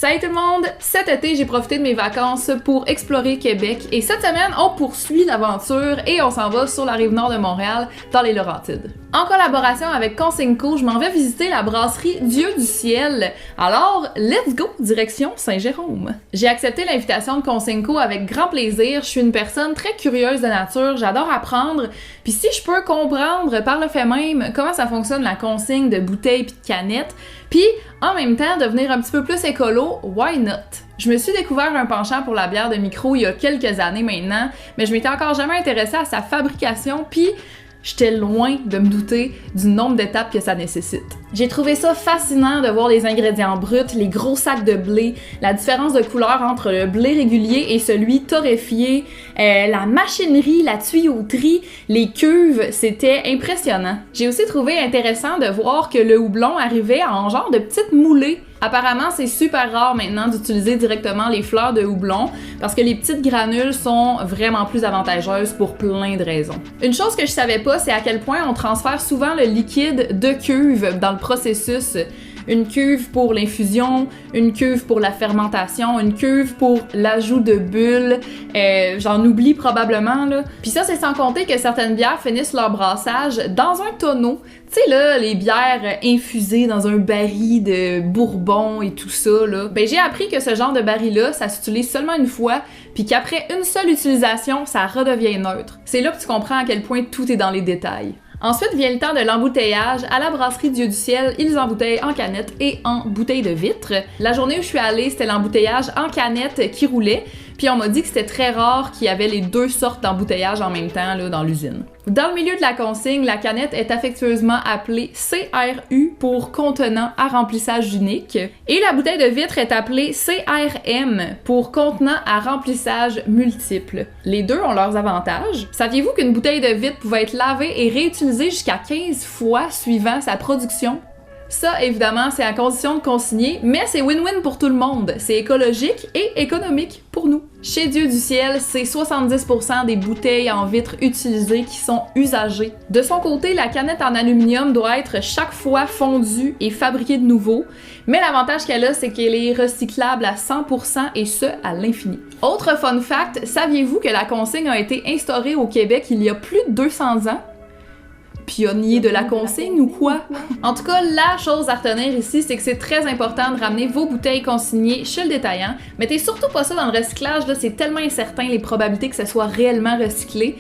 Salut tout le monde! Cet été, j'ai profité de mes vacances pour explorer Québec et cette semaine, on poursuit l'aventure et on s'en va sur la rive nord de Montréal, dans les Laurentides. En collaboration avec Consigneco, je m'en vais visiter la brasserie Dieu du ciel. Alors, let's go, direction Saint-Jérôme. J'ai accepté l'invitation de Consigneco avec grand plaisir. Je suis une personne très curieuse de nature, j'adore apprendre. Puis si je peux comprendre par le fait même comment ça fonctionne la consigne de bouteilles puis de canettes, puis en même temps devenir un petit peu plus écolo, why not? Je me suis découvert un penchant pour la bière de micro il y a quelques années maintenant, mais je m'étais encore jamais intéressée à sa fabrication, puis j'étais loin de me douter du nombre d'étapes que ça nécessite. J'ai trouvé ça fascinant de voir les ingrédients bruts, les gros sacs de blé, la différence de couleur entre le blé régulier et celui torréfié, la machinerie, la tuyauterie, les cuves, c'était impressionnant. J'ai aussi trouvé intéressant de voir que le houblon arrivait en genre de petites moulées. Apparemment, c'est super rare maintenant d'utiliser directement les fleurs de houblon parce que les petites granules sont vraiment plus avantageuses pour plein de raisons. Une chose que je savais pas, c'est à quel point on transfère souvent le liquide de cuve dans le processus. Une cuve pour l'infusion, une cuve pour la fermentation, une cuve pour l'ajout de bulles, j'en oublie probablement là. Puis ça, c'est sans compter que certaines bières finissent leur brassage dans un tonneau. Tu sais là, les bières infusées dans un baril de bourbon et tout ça là. Ben j'ai appris que ce genre de baril-là, ça s'utilise seulement une fois, puis qu'après une seule utilisation, ça redevient neutre. C'est là que tu comprends à quel point tout est dans les détails. Ensuite vient le temps de l'embouteillage. À la brasserie Dieu du ciel, ils embouteillent en canette et en bouteille de vitre. La journée où je suis allée, c'était l'embouteillage en canette qui roulait, puis on m'a dit que c'était très rare qu'il y avait les deux sortes d'embouteillage en même temps là, dans l'usine. Dans le milieu de la consigne, la canette est affectueusement appelée CRU pour contenant à remplissage unique et la bouteille de vitre est appelée CRM pour contenant à remplissage multiple. Les deux ont leurs avantages. Saviez-vous qu'une bouteille de vitre pouvait être lavée et réutilisée jusqu'à 15 fois suivant sa production? Ça, évidemment, c'est à condition de consigner, mais c'est win-win pour tout le monde. C'est écologique et économique pour nous. Chez Dieu du ciel, c'est 70% des bouteilles en vitre utilisées qui sont usagées. De son côté, la canette en aluminium doit être chaque fois fondue et fabriquée de nouveau, mais l'avantage qu'elle a, c'est qu'elle est recyclable à 100% et ce, à l'infini. Autre fun fact, saviez-vous que la consigne a été instaurée au Québec il y a plus de 200 ans? Pionnier de la consigne ou quoi? En tout cas, la chose à retenir ici, c'est que c'est très important de ramener vos bouteilles consignées chez le détaillant. Mettez surtout pas ça dans le recyclage, là, c'est tellement incertain les probabilités que ça soit réellement recyclé.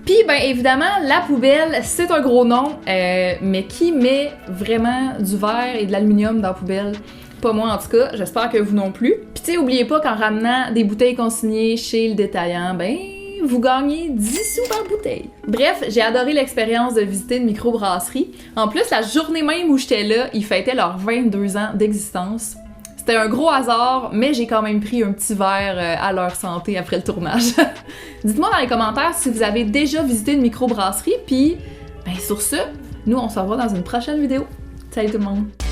Puis, ben évidemment, la poubelle, c'est un gros nom, mais qui met vraiment du verre et de l'aluminium dans la poubelle? Pas moi en tout cas, j'espère que vous non plus. Puis tu sais, oubliez pas qu'en ramenant des bouteilles consignées chez le détaillant, ben vous gagnez 10 sous par bouteille. Bref, j'ai adoré l'expérience de visiter une microbrasserie. En plus, la journée même où j'étais là, ils fêtaient leurs 22 ans d'existence. C'était un gros hasard, mais j'ai quand même pris un petit verre à leur santé après le tournage. Dites-moi dans les commentaires si vous avez déjà visité une microbrasserie, puis ben sur ce, nous on se revoit dans une prochaine vidéo. Salut tout le monde!